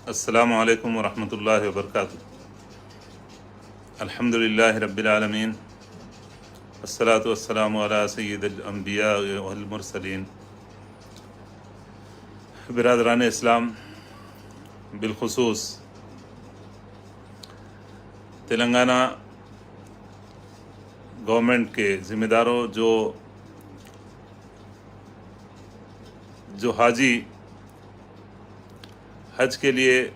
अस्सलामु अलैकुम वरहमतुल्लाहि वबरकातुह। अल्हम्दुलिल्लाहि रब्बिल आलमीन, अस्सलातु वस्सलामु अला सय्यिदिल अंबिया वल मुरसलीन। बिरादरान इस्लाम, बिलखुसूस तेलंगाना गवर्नमेंट के ज़िम्मेदारों जो हाजी हज के लिए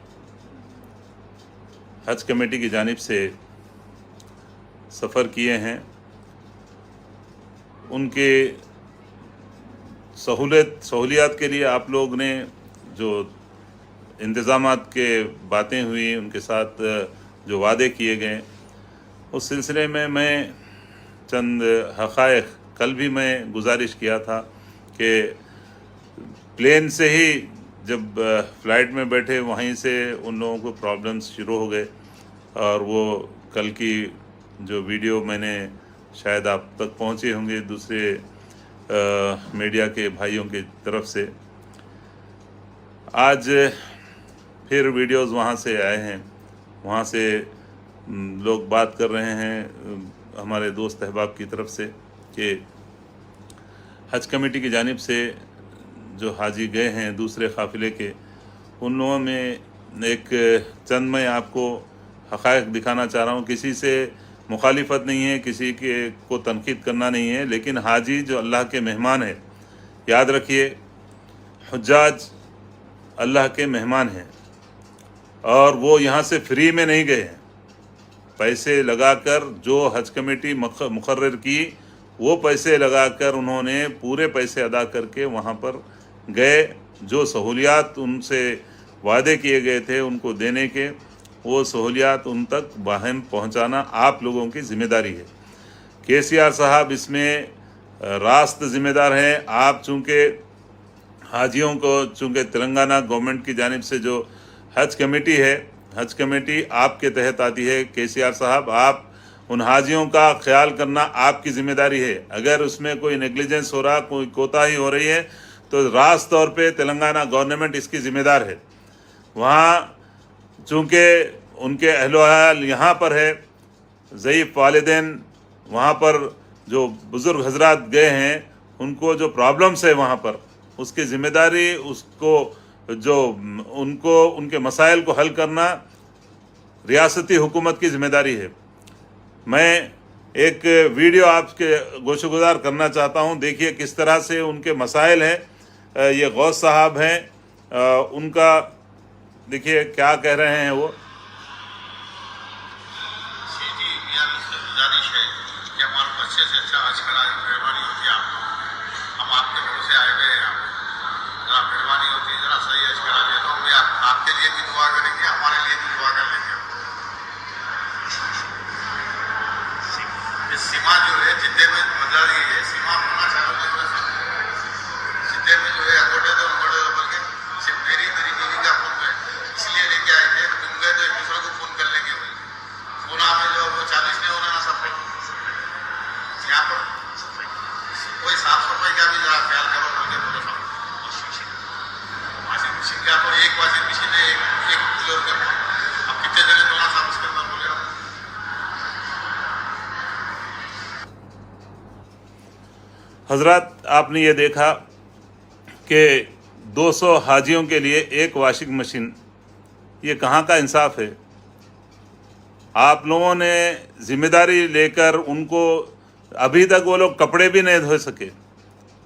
हज कमेटी की जानिब से सफ़र किए हैं, उनके सहूलियात के लिए आप लोग ने जो इंतज़ामात के बातें हुई, उनके साथ जो वादे किए गए, उस सिलसिले में मैं चंद हक़ाइक़ कल भी मैं गुजारिश किया था कि प्लेन से ही जब फ़्लाइट में बैठे वहीं से उन लोगों को प्रॉब्लम्स शुरू हो गए, और वो कल की जो वीडियो मैंने शायद आप तक पहुंचे होंगे दूसरे मीडिया के भाइयों की तरफ से। आज फिर वीडियोस वहाँ से आए हैं, वहाँ से लोग बात कर रहे हैं हमारे दोस्त अहबाब की तरफ से कि हज कमेटी की जानिब से जो हाजी गए हैं दूसरे काफ़िले के, उन लोगों में एक चंद मैं आपको हक़ाइक़ दिखाना चाह रहा हूँ। किसी से मुखालिफत नहीं है, किसी के को तनकीद करना नहीं है, लेकिन हाजी जो अल्लाह के मेहमान है, याद रखिए हुज्जाज अल्लाह के मेहमान हैं और वो यहाँ से फ्री में नहीं गए हैं। पैसे लगाकर जो हज कमेटी मुकर्रर की, वो पैसे लगाकर उन्होंने पूरे पैसे अदा करके वहाँ पर गए। जो सहूलियात उनसे वादे किए गए थे उनको देने के, वो सहूलियात उन तक बाहम पहुँचाना आप लोगों की ज़िम्मेदारी है। KCR साहब इसमें रास्त ज़िम्मेदार हैं। आप चूँकि हाजियों को, चूँकि तेलंगाना गवर्नमेंट की जानिब से जो हज कमेटी है, हज कमेटी आपके तहत आती है। KCR साहब, आप उन हाजियों का ख्याल करना आपकी ज़िम्मेदारी है। अगर उसमें कोई नेग्लिजेंस हो रहा, कोई कोताही हो रही है, तो रास्त तौर पे तेलंगाना गवर्नमेंट इसकी ज़िम्मेदार है। वहाँ चूँकि उनके अहल यहाँ पर है, ज़ईफ़ वालिदैन वहाँ पर जो बुज़ुर्ग हजरात गए हैं, उनको जो प्रॉब्लम्स है वहाँ पर, उसकी ज़िम्मेदारी उसको जो उनको उनके मसाइल को हल करना रियासती हुकूमत की ज़िम्मेदारी है। मैं एक वीडियो आपके गोशगुजार करना चाहता हूं, देखिए किस तरह से उनके मसाइल हैं। ये गौस साहब हैं, उनका देखिए क्या कह रहे हैं वो। सीमा जो है जिद्दे में बदल रही है, सीमा होना चाहिए जिद्दे में जो है अकोटे तो बोल के सिर्फ मेरी बीवी का फोन है, इसलिए लेके आए थे। तुम गए तो एक दूसरे को फोन कर लेंगे, बोल फोन में जो वो 40 नहीं होना ना। सब यहाँ पर कोई साफ सफाई का भी जरा ख्याल करो बोल के बोलो। सब वाशिंग मशीन के आपको एक वाशिंग मशीन है, एक किलो के अब कितने जगह थोड़ा सा उसके अंदर बोले। हजरत, आपने ये देखा कि 200 हाजियों के लिए एक वाशिंग मशीन, ये कहाँ का इंसाफ है? आप लोगों ने ज़िम्मेदारी लेकर उनको, अभी तक वो लोग कपड़े भी नहीं धो सके।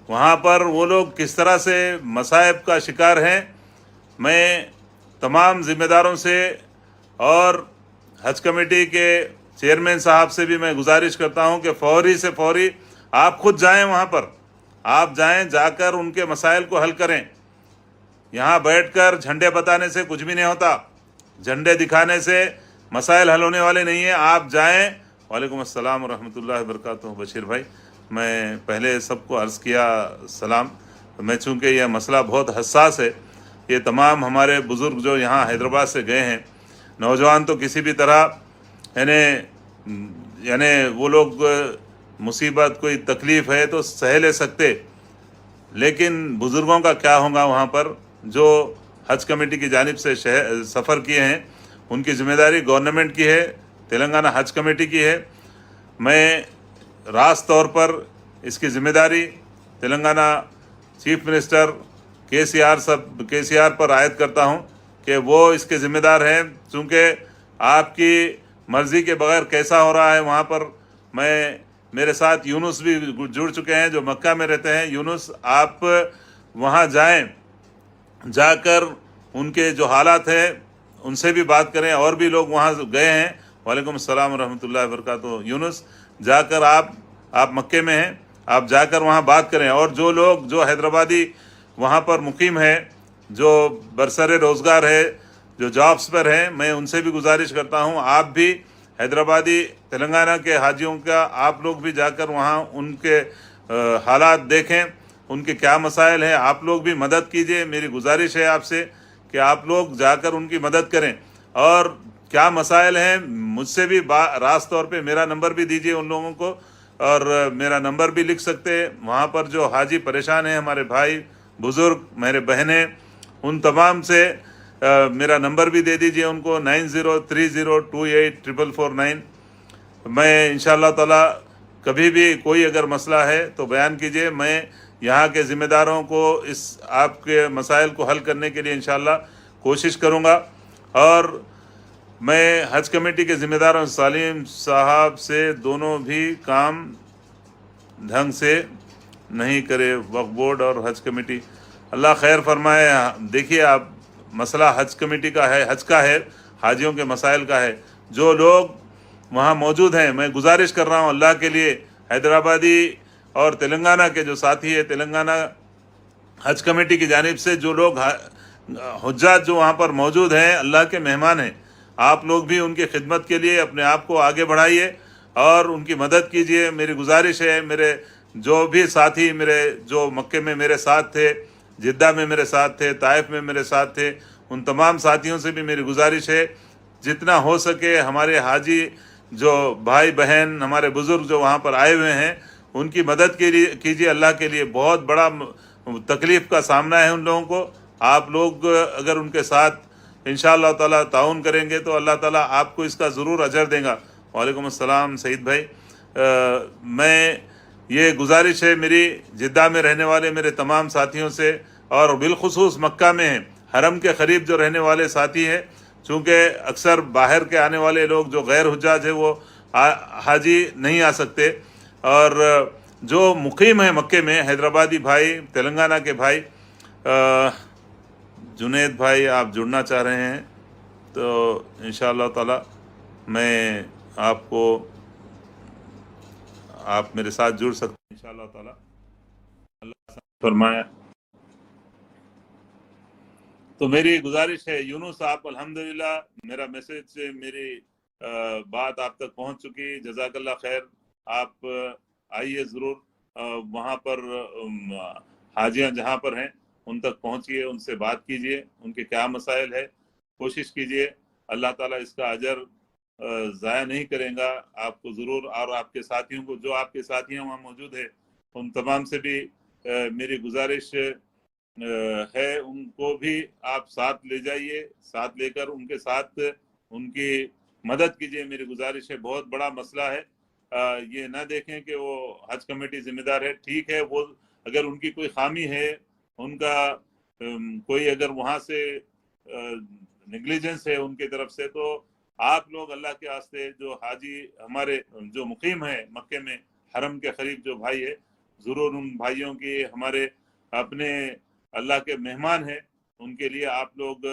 वहाँ पर वो लोग किस तरह से मसाइब का शिकार हैं। मैं तमाम ज़िम्मेदारों से और हज कमेटी के चेयरमैन साहब से भी मैं गुजारिश करता हूँ कि फौरी से फौरी आप खुद जाएं वहाँ पर, आप जाएं, जाकर उनके मसाइल को हल करें। यहाँ बैठकर झंडे बताने से कुछ भी नहीं होता, झंडे दिखाने से मसाइल हल होने वाले नहीं हैं। आप जाएं। वालेकुम अस्सलाम रहमतुल्लाहि वबरकातुहू। बशीर भाई, मैं पहले सबको अर्ज़ किया सलाम। मैं चूँकि यह मसला बहुत हसास है, ये तमाम हमारे बुज़ुर्ग जो यहाँ हैदराबाद से गए हैं, नौजवान तो किसी भी तरह यानी वो लोग मुसीबत कोई तकलीफ़ है तो सह ले सकते, लेकिन बुज़ुर्गों का क्या होगा वहाँ पर, जो हज कमेटी की जानिब से सफ़र किए हैं, उनकी ज़िम्मेदारी गवर्नमेंट की है, तेलंगाना हज कमेटी की है। मैं रास तौर पर इसकी ज़िम्मेदारी तेलंगाना चीफ मिनिस्टर केसीआर पर आयद करता हूं कि वो इसके ज़िम्मेदार हैं, चूँकि आपकी मर्ज़ी के बगैर कैसा हो रहा है वहाँ पर। मेरे साथ यूनुस भी जुड़ चुके हैं जो मक्का में रहते हैं। यूनुस, आप वहाँ जाएं, जाकर उनके जो हालात हैं उनसे भी बात करें, और भी लोग वहाँ गए हैं। वालेकुम अस्सलाम व रहमतुल्लाहि व बरकातुहू। यूनुस, जाकर आप मक्के में हैं, आप जाकर वहाँ बात करें। और जो लोग जो हैदराबादी वहाँ पर मुकीम है, जो बरसरे रोज़गार है, जो जॉब्स पर हैं, मैं उनसे भी गुजारिश करता हूँ आप भी हैदराबादी तेलंगाना के हाजियों का आप लोग भी जाकर वहाँ उनके हालात देखें, उनके क्या मसाइल हैं, आप लोग भी मदद कीजिए। मेरी गुजारिश है आपसे कि आप लोग जाकर उनकी मदद करें, और क्या मसाइल हैं मुझसे भी रास तौर पे मेरा नंबर भी दीजिए उन लोगों को, और मेरा नंबर भी लिख सकते हैं। वहाँ पर जो हाजी परेशान हैं, हमारे भाई बुज़ुर्ग, मेरे बहनें, उन तमाम से मेरा नंबर भी दे दीजिए उनको, 9030284449। मैं इंशाअल्लाह ताला कभी भी कोई अगर मसला है तो बयान कीजिए, मैं यहाँ के ज़िम्मेदारों को इस आपके मसाइल को हल करने के लिए इंशाअल्लाह कोशिश करूँगा। और मैं हज कमेटी के ज़िम्मेदारों सालिम साहब से दोनों भी काम ढंग से नहीं करे, वक्फ बोर्ड और हज कमेटी, अल्लाह खैर फरमाए। देखिए, आप मसला हज कमेटी का है, हज का है, हाजियों के मसाइल का है। जो लोग वहाँ मौजूद हैं, मैं गुजारिश कर रहा हूँ अल्लाह के लिए, हैदराबादी और तेलंगाना के जो साथी है, तेलंगाना हज कमेटी की जानिब से जो लोग हुज्जात जो वहाँ पर मौजूद हैं, अल्लाह के मेहमान हैं, आप लोग भी उनकी खिदमत के लिए अपने आप को आगे बढ़ाइए और उनकी मदद कीजिए। मेरी गुजारिश है, मेरे जो भी साथी मेरे जो मक्के में मेरे साथ थे, जिद्दा में मेरे साथ थे, ताइफ में मेरे साथ थे, उन तमाम साथियों से भी मेरी गुजारिश है, जितना हो सके हमारे हाजी जो भाई बहन, हमारे बुज़ुर्ग जो वहाँ पर आए हुए हैं, उनकी मदद के लिए कीजिए। अल्लाह के लिए बहुत बड़ा तकलीफ़ का सामना है उन लोगों को। आप लोग अगर उनके साथ इंशाअल्लाह ताला ताउन करेंगे तो अल्लाह ताला आपको इसका ज़रूर अजर देगा। वालेकुम अस्सलाम सईद भाई। मैं ये गुजारिश है मेरी जिद्दा में रहने वाले मेरे तमाम साथियों से, और बिलखुसूस मक्का में हैं, हरम के करीब जो रहने वाले साथी हैं, चूँकि अक्सर बाहर के आने वाले लोग जो गैर हुज्जाज है वो हाजी नहीं आ सकते, और जो मुकीम है मक्के में हैदराबादी भाई, तेलंगाना के भाई, जुनेद भाई, आप जुड़ना चाह रहे हैं तो इंशाअल्लाह ताला मैं आपको, आप मेरे साथ जुड़ सकते हैं इंशाअल्लाह ताला। अल्लाह फरमाया। तो मेरी गुजारिश है यूनुस, आप अल्हम्दुलिल्लाह मेरा मैसेज से मेरी बात आप तक पहुंच चुकी, जज़ाकल्लाह खैर। आप आइए ज़रूर, वहाँ पर हाजियाँ जहाँ पर हैं उन तक पहुँचिए, उनसे बात कीजिए, उनके क्या मसाइल है, कोशिश कीजिए। अल्लाह ताला इसका अजर ज़ाया नहीं करेगा आपको ज़रूर। और आपके साथियों को, जो आपके साथी वहाँ मौजूद है, उन तमाम से भी मेरी गुजारिश है, उनको भी आप साथ ले जाइए, साथ लेकर उनके साथ उनकी मदद कीजिए। मेरी गुजारिश है, बहुत बड़ा मसला है। ये ना देखें कि वो हज कमेटी जिम्मेदार है, ठीक है, वो अगर उनकी कोई खामी है, उनका कोई अगर वहाँ से नेग्लिजेंस है उनकी तरफ से, तो आप लोग अल्लाह के वास्ते जो हाजी हमारे जो मुकीम है मक्के में हरम के करीब जो भाई है, ज़रूर उन भाइयों की, हमारे अपने अल्लाह के मेहमान हैं, उनके लिए आप लोग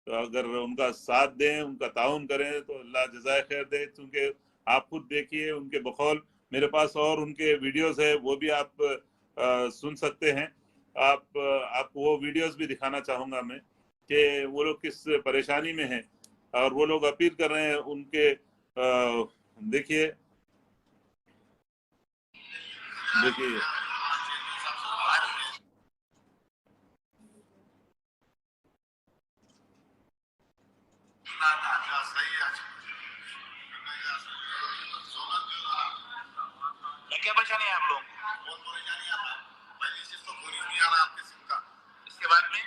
अगर उनका साथ दें, उनका ताउन करें तो अल्लाह जज़ाए खैर दे। क्योंकि आप खुद देखिए उनके बकौल, मेरे पास और उनके वीडियोस है, वो भी आप सुन सकते हैं। आपको वो वीडियोस भी दिखाना चाहूँगा मैं कि वो लोग किस परेशानी में हैं, और वो लोग अपील कर रहे हैं उनके। देखिए क्या परेशानी है आप लोगों को? बहुत परेशानी है, पहली चीज तो गोली नहीं आ रहा आपके सिम का, इसके बाद में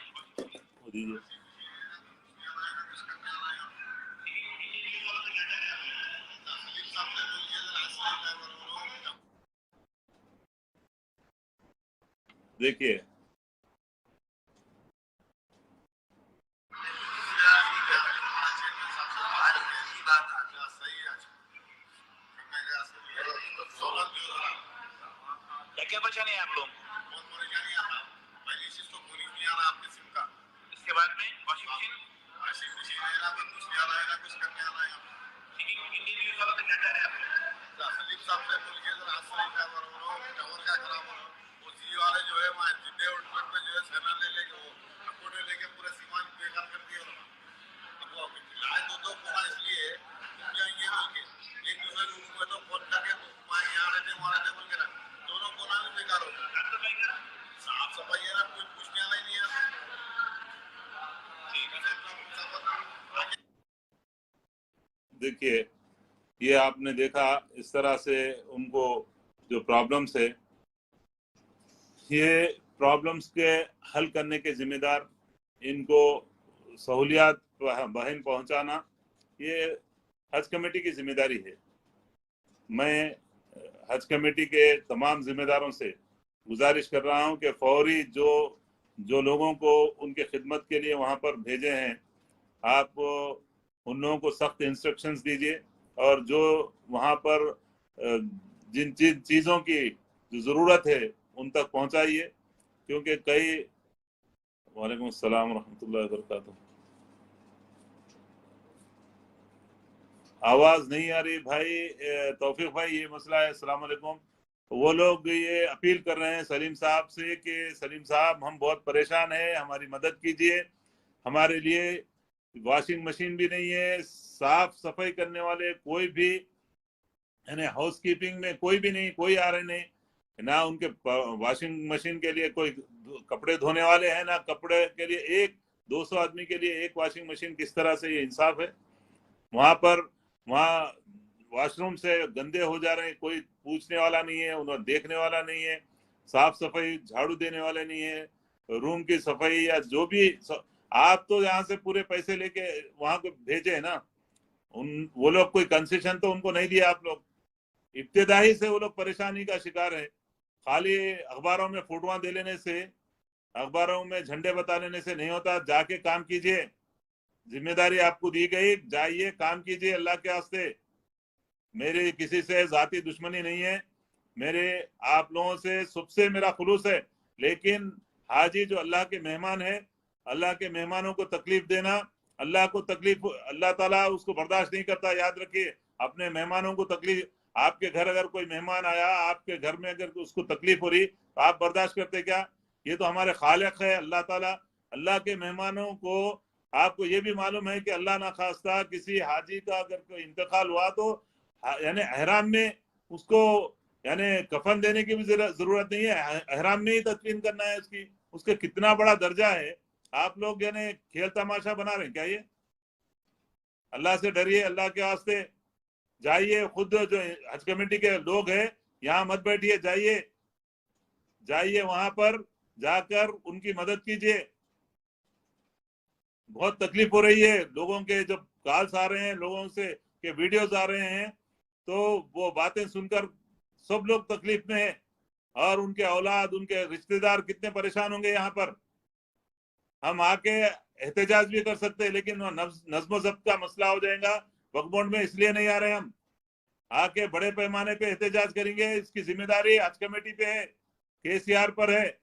دیجیے. دیکھیے क्या परेशानी है आप लोग? बहुत परेशानी है आप. पहली चीज तो पूरी नहीं आ रहा आपके सिम का. इसके बाद में वॉशिंग मशीन है ना, कुछ नहीं आ रहा है ना, कुछ करने आ रहा है. कितनी न्यूज वाला तो क्या कह रहे हैं आप? सलीम साहब से बोल के जरा सही का टावर का खराब हो. वो जियो वाले जो है वहाँ जिद्दे उठने पे जो है सेना ले लेके वो अकोटे लेके पूरा सीमा बेकार कर दिया. अब वो लाए दो फोन इसलिए तुम जाएंगे बोल के एक दूसरे रूम में तो फोन करके यहाँ रहते वहाँ रहते बोल के ना दोनों फोन भी बेकार हो गए. साफ सफाई है ना, कोई पूछने वाला ही नहीं है. ठीक है. देखिए ये आपने देखा इस तरह से उनको जो प्रॉब्लम्स है, ये प्रॉब्लम्स के हल करने के जिम्मेदार, इनको सहूलियात बहन पहुंचाना, ये हज कमेटी की जिम्मेदारी है. मैं हज कमेटी के तमाम जिम्मेदारों से गुजारिश कर रहा हूं कि फौरी जो लोगों को उनके खिदमत के लिए वहां पर भेजे हैं, आप उन लोगों को सख्त इंस्ट्रक्शंस दीजिए और जो वहां पर जिन चीज़ों की जो ज़रूरत है उन तक पहुंचाइए, क्योंकि कई. वालेकुम अस्सलाम रहमतुल्लाहि व बरकातहू. आवाज नहीं आ रही भाई. तौफीक भाई ये मसला है. अस्सलाम वालेकुम. वो लोग ये अपील कर रहे हैं सलीम साहब से कि सलीम साहब हम बहुत परेशान हैं, हमारी मदद कीजिए. हमारे लिए वॉशिंग मशीन भी नहीं है, साफ सफाई करने वाले कोई भी यानी हाउस कीपिंग में कोई भी नहीं, कोई आ रहे नहीं ना. उनके वॉशिंग मशीन के लिए कोई कपड़े धोने वाले हैं ना, कपड़े के लिए 200 आदमी के लिए एक वॉशिंग मशीन. किस तरह से ये इंसाफ है? वहाँ वॉशरूम से गंदे हो जा रहे हैं, कोई पूछने वाला नहीं है, उन्हें देखने वाला नहीं है, साफ सफाई झाड़ू देने वाले नहीं है, रूम की सफाई या जो भी. आप तो यहाँ से पूरे पैसे लेके वहां को भेजे ना, वो लोग कोई कंसेशन तो उनको नहीं दिया आप लोग. इब्तिदाई से वो लोग परेशानी का शिकार है. खाली अखबारों में फोटोआं दे लेने से, अखबारों में झंडे बता लेने से नहीं होता. जाके काम कीजिए. जिम्मेदारी आपको दी गई, जाइए काम कीजिए अल्लाह के वास्ते. मेरी किसी से जाती दुश्मनी नहीं है, मेरे आप लोगों से सबसे मेरा खुलूस है. लेकिन हाजी जो अल्लाह के मेहमान है, अल्लाह के मेहमानों को तकलीफ देना, अल्लाह को तकलीफ, अल्लाह ताला उसको बर्दाश्त नहीं करता. याद रखिए, अपने मेहमानों को तकलीफ, आपके घर अगर कोई मेहमान आया, आपके घर में अगर उसको तकलीफ हो रही तो आप बर्दाश्त करते क्या? ये तो हमारे खालिक है अल्लाह ताला. अल्लाह के मेहमानों को, आपको ये भी मालूम है कि अल्लाह ना खास्ता किसी हाजी का अगर कोई इंतकाल हुआ तो यानी एहराम में उसको यानी कफन देने की भी जरूरत नहीं है, एहराम में ही तदफीन करना है उसकी. उसके कितना बड़ा दर्जा है. आप लोग यानी खेल तमाशा बना रहे हैं क्या? ये अल्लाह से डरिए, अल्लाह के वास्ते. जाइए, खुद जो हज कमेटी के लोग हैं यहाँ मत बैठिए, जाइए वहां पर जाकर उनकी मदद कीजिए. बहुत तकलीफ हो रही है लोगों के, जब कॉल्स आ रहे हैं लोगों से के वीडियोस आ रहे हैं तो वो बातें सुनकर सब लोग तकलीफ में है. और उनके औलाद, उनके रिश्तेदार कितने परेशान होंगे. यहाँ पर हम आके एहतजाज भी कर सकते हैं, लेकिन नज्म ज़ब्त का मसला हो जाएगा. वक्फ बोर्ड में इसलिए नहीं आ रहे. हम आके बड़े पैमाने पे एहतजाज करेंगे. इसकी जिम्मेदारी हज कमेटी पे है, KCR पर है.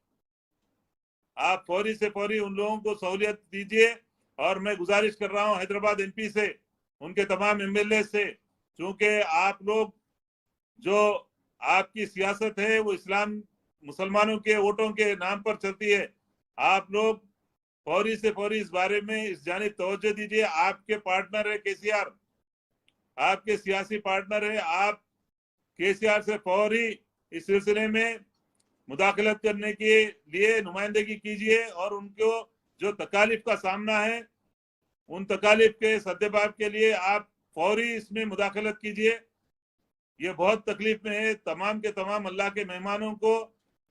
आप फौरी से फौरी उन लोगों को सहूलियत दीजिए. और मैं गुजारिश कर रहा हूं हैदराबाद MP से, उनके तमाम MLA से, क्योंकि आप लोग जो आपकी सियासत है वो इस्लाम मुसलमानों के वोटों के नाम पर चलती है. आप लोग फौरी से फौरी इस बारे में इस जानिब तवज्जो दीजिए. आपके पार्टनर है KCR, आपके सियासी पार्टनर है. आप KCR से फौरी इस सिलसिले में मुदाखलत करने के लिए नुमाइंदगी कीजिए और उनको जो तकालीफ का सामना है उन तकालीफ के सद्देबाब के लिए आप फौरी इसमें मुदाखलत कीजिए. ये बहुत तकलीफ में है. तमाम के तमाम अल्लाह के मेहमानों को,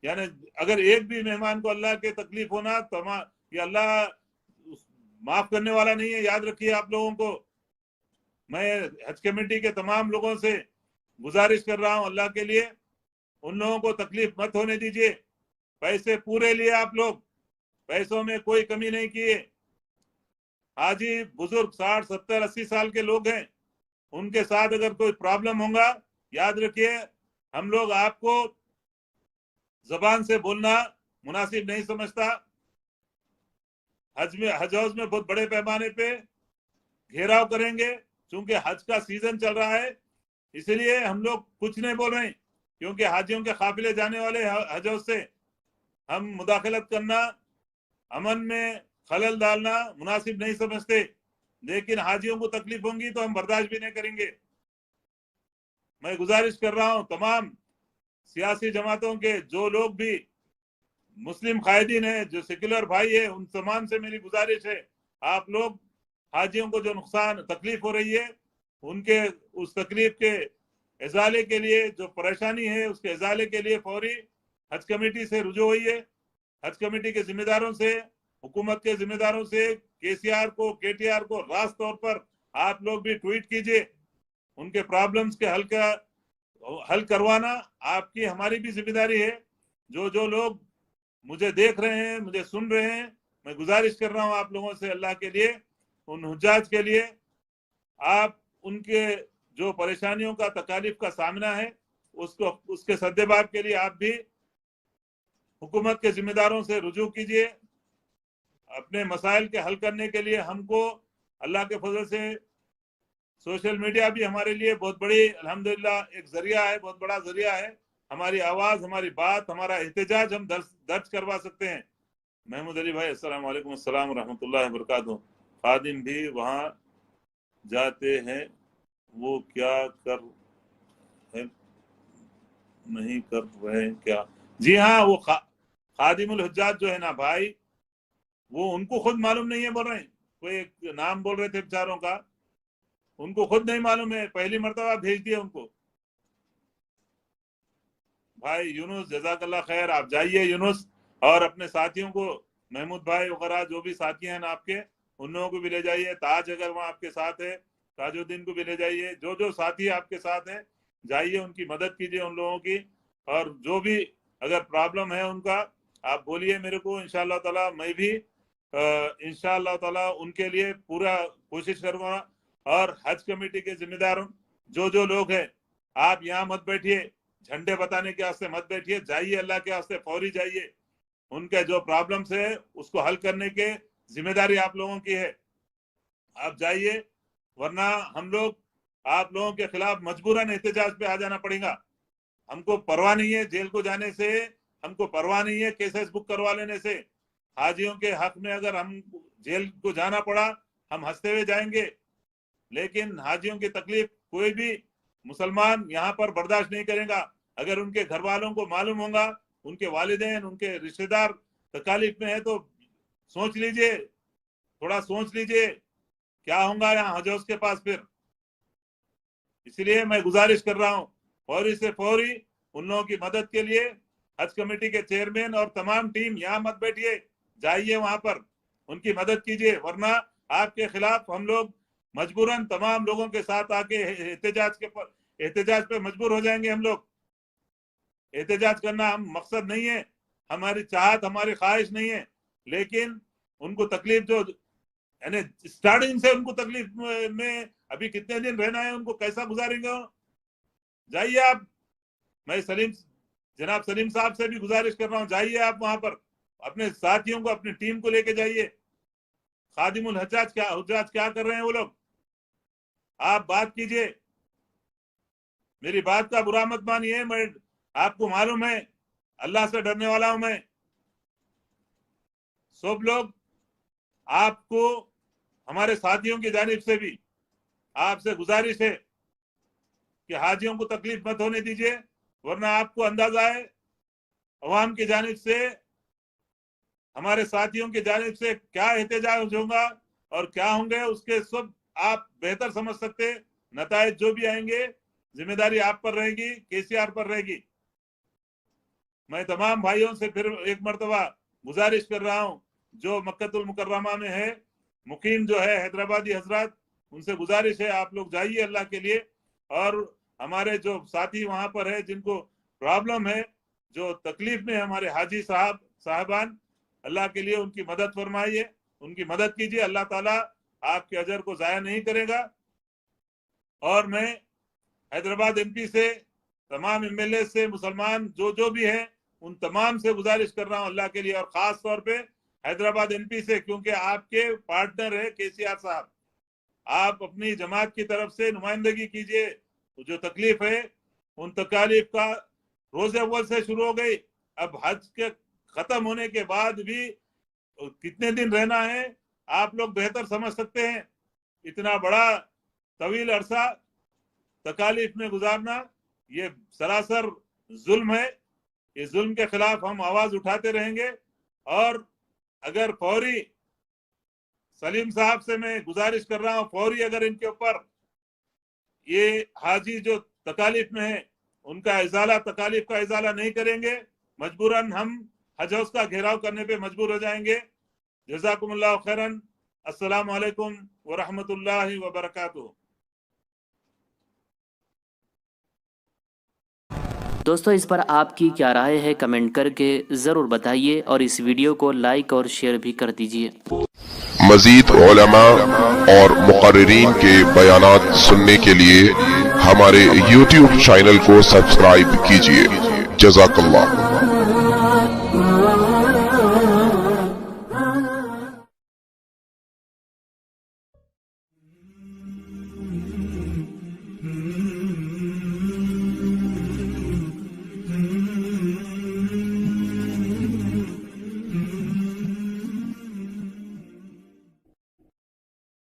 यानी अगर एक भी मेहमान को अल्लाह के तकलीफ होना, ये अल्लाह माफ करने वाला नहीं है, याद रखिए आप लोगों को। मैं हज कमेटी के तमाम लोगों से गुजारिश कर रहा हूं, अल्लाह के लिए उन लोगों को तकलीफ मत होने दीजिए। पैसे पूरे लिए आप लोग, पैसों में कोई कमी नहीं किए। हाजी बुजुर्ग 60, 70, 80 साल के लोग हैं, उनके साथ अगर कोई प्रॉब्लम होगा, याद रखिए हम लोग आपको जबान से बोलना मुनासिब नहीं समझता। हज हाउस में बहुत बड़े पैमाने पे घेराव करेंगे, क्योंकि हज का सीजन चल रहा है, इसलिए हम लोग कुछ नहीं बोल रहे हैं, क्योंकि हाजियों के काफिले जाने वाले हज हाउस से हम मुदाखलत करना, अमन में खलल डालना मुनासिब नहीं समझते। लेकिन हाजियों को तकलीफ होगी तो हम बर्दाश्त भी नहीं करेंगे। मैं गुजारिश कर रहा हूं तमाम सियासी जमातों के जो लोग भी मुस्लिम कायदीन है, जो सेक्युलर भाई है, उन तमाम से मेरी गुजारिश है, आप लोग हाजियों को जो नुकसान तकलीफ हो रही है, उनके उस तकलीफ के इजाले के लिए, जो परेशानी है उसके इजाले के लिए फौरी हज कमेटी से रुजू हुई है। हज कमेटी के जिम्मेदारों से, हुकूमत के जिम्मेदारों से, केसीआर को, केटीआर को रास तौर पर आप लोग भी ट्वीट कीजिए। उनके प्रॉब्लम्स के हल करवाना आपकी हमारी भी जिम्मेदारी है। जो लोग मुझे देख रहे हैं, मुझे सुन रहे हैं, मैं गुजारिश कर रहा हूं आप लोगों से, अल्लाह के लिए, उन हुज्जाज के लिए, आप उनके जो परेशानियों का, तकालीफ का सामना है, उसके सद्देबाब के लिए आप भी हुकूमत के जिम्मेदारों से रुजू कीजिए। अपने मसाइल के हल करने के लिए हमको अल्लाह के फजल से सोशल मीडिया भी हमारे लिए बहुत बड़ी अल्हम्दुलिल्लाह एक जरिया है, बहुत बड़ा जरिया है। हमारी आवाज, हमारी बात, हमारा एहतजाज हम दर्ज करवा सकते हैं। महमूद अली भाई, अस्सलाम वालेकुम, अस्सलाम रहमतुल्लाहि व बरकातुहू। खादिम भी वहाँ जाते हैं, वो क्या कर है, नहीं कर रहे क्या? जी हाँ, वो खादिमुल हुज्जाज जो है ना भाई, वो उनको खुद मालूम नहीं है, बोल रहे हैं, कोई एक नाम बोल रहे थे बेचारों का, उनको खुद नहीं मालूम है, पहली मर्तबा भेज दिया उनको। भाई यूनुस, जजाकल्ला खैर, आप जाइए यूनुस, और अपने साथियों को, महमूद भाई वगैरह जो भी साथी हैं ना आपके, उन लोगों को भी ले जाइए। ताज अगर वहाँ आपके साथ है, ताजुद्दीन को भी ले जाइए। जो जो साथी आपके साथ हैं, जाइए, उनकी मदद कीजिए उन लोगों की। और जो भी अगर प्रॉब्लम है उनका, आप बोलिए मेरे को, इंशाअल्लाह ताला मैं भी इंशाअल्लाह ताला उनके लिए पूरा कोशिश करूंगा। और हज कमेटी के जिम्मेदार जो लोग हैं, आप यहाँ मत बैठिए, झंडे बताने के वास्ते मत बैठिए, जाइए, अल्लाह के वास्ते फौरी जाइए। उनके जो प्रॉब्लम्स है उसको हल करने के जिम्मेदारी आप लोगों की है, आप जाइए, वरना हम लोग आप लोगों के खिलाफ मजबूरन एहतजाज पे आ जाना पड़ेगा। हमको परवाह नहीं है जेल को जाने से, हमको परवाह नहीं है केसेस बुक करवा लेने से। हाजियों के हक में अगर हम जेल को जाना पड़ा, हम हंसते हुए जाएंगे, लेकिन हाजियों की तकलीफ कोई भी मुसलमान यहाँ पर बर्दाश्त नहीं करेगा। अगर उनके घर वालों को मालूम होगा, उनके वालिदैन, उनके रिश्तेदार तकलीफ में है, तो सोच लीजिए, थोड़ा सोच लीजिए क्या होगा यहाँ हज हाउस के पास फिर। इसलिए मैं गुजारिश कर रहा हूँ, फौरी से फौरी उन लोगों की मदद के लिए हज कमेटी के चेयरमैन और तमाम टीम यहाँ मत बैठिए, जाइए वहां पर, उनकी मदद कीजिए, वरना आपके खिलाफ हम लोग मजबूरन तमाम लोगों के साथ आके एहतजाज पे मजबूर हो जाएंगे। हम लोग एहतजाज करना हम मकसद नहीं है, हमारी चाहत, हमारी ख्वाहिश नहीं है, लेकिन उनको तकलीफ जो यानी स्टार्टिंग से उनको तकलीफ में अभी कितने दिन रहना है, उनको कैसा गुजारेंगे। जाइए आप, मैं जनाब सलीम साहब से भी गुजारिश कर रहा हूँ, जाइए आप वहां पर, अपने साथियों को, अपनी टीम को लेके जाइए। खादिमुल हुज्जाज क्या कर रहे हैं वो लोग, आप बात कीजिए। मेरी बात का बुरा मत मानिए, मैं आपको मालूम है अल्लाह से डरने वाला हूं मैं। सब लोग, आपको, हमारे साथियों की जानिब से भी आपसे गुजारिश है कि हाजियों को तकलीफ मत होने दीजिए, वरना आपको अंदाजा है अवाम की जानिब से, हमारे साथियों की जानिब से क्या एहतजाज होगा और क्या होंगे, उसके सब आप बेहतर समझ सकते। नतायज जो भी आएंगे, जिम्मेदारी आप पर रहेगी, केसीआर पर रहेगी। मैं तमाम भाइयों से फिर एक मरतबा गुजारिश कर रहा हूं, जो मक्कतुल मुकर्रमा में है, मुकीम जो है हैदराबादी हजरात, उनसे गुजारिश है आप लोग जाइए अल्लाह के लिए, और हमारे जो साथी वहां पर है जिनको प्रॉब्लम है, जो तकलीफ में हमारे हाजी साहबान, अल्लाह के लिए उनकी मदद फरमाइए, उनकी मदद कीजिए। अल्लाह ताला आपके अजर को जाया नहीं करेगा। और मैं हैदराबाद एमपी से, तमाम एमएलए से, मुसलमान जो भी हैं, उन तमाम से गुजारिश कर रहा हूं अल्लाह के लिए, और खास तौर पे हैदराबाद एमपी से, क्योंकि आपके पार्टनर है केसीआर साहब। आप अपनी जमात की तरफ से नुमाइंदगी कीजिए। जो तकलीफ है उन तकालीफ का रोज़े अव्वल से शुरू हो गई, अब हज के खत्म होने के बाद भी कितने दिन रहना है आप लोग बेहतर समझ सकते हैं। इतना बड़ा तवील अरसा तकालीफ में गुजारना ये सरासर जुल्म है। इस जुल्म के खिलाफ हम आवाज उठाते रहेंगे। और अगर फौरी, सलीम साहब से मैं गुजारिश कर रहा हूं, फौरी अगर इनके ऊपर ये हाजी जो तकालीफ में है उनका इजाला, तकालीफ का इजाला नहीं करेंगे, मजबूरन हम हज हाउस का घेराव करने पे मजबूर हो जाएंगे। जज़ाकुमुल्लाह खैरन। अस्सलाम वालेकुम व रहमतुल्लाहि व बरकातुहू। दोस्तों, इस पर आपकी क्या राय है कमेंट करके ज़रूर बताइए, और इस वीडियो को लाइक और शेयर भी कर दीजिए। मजीद उलमा और मुक़र्रिरीन के बयानात सुनने के लिए हमारे YouTube चैनल को सब्सक्राइब कीजिए। जज़ाकल्लाह।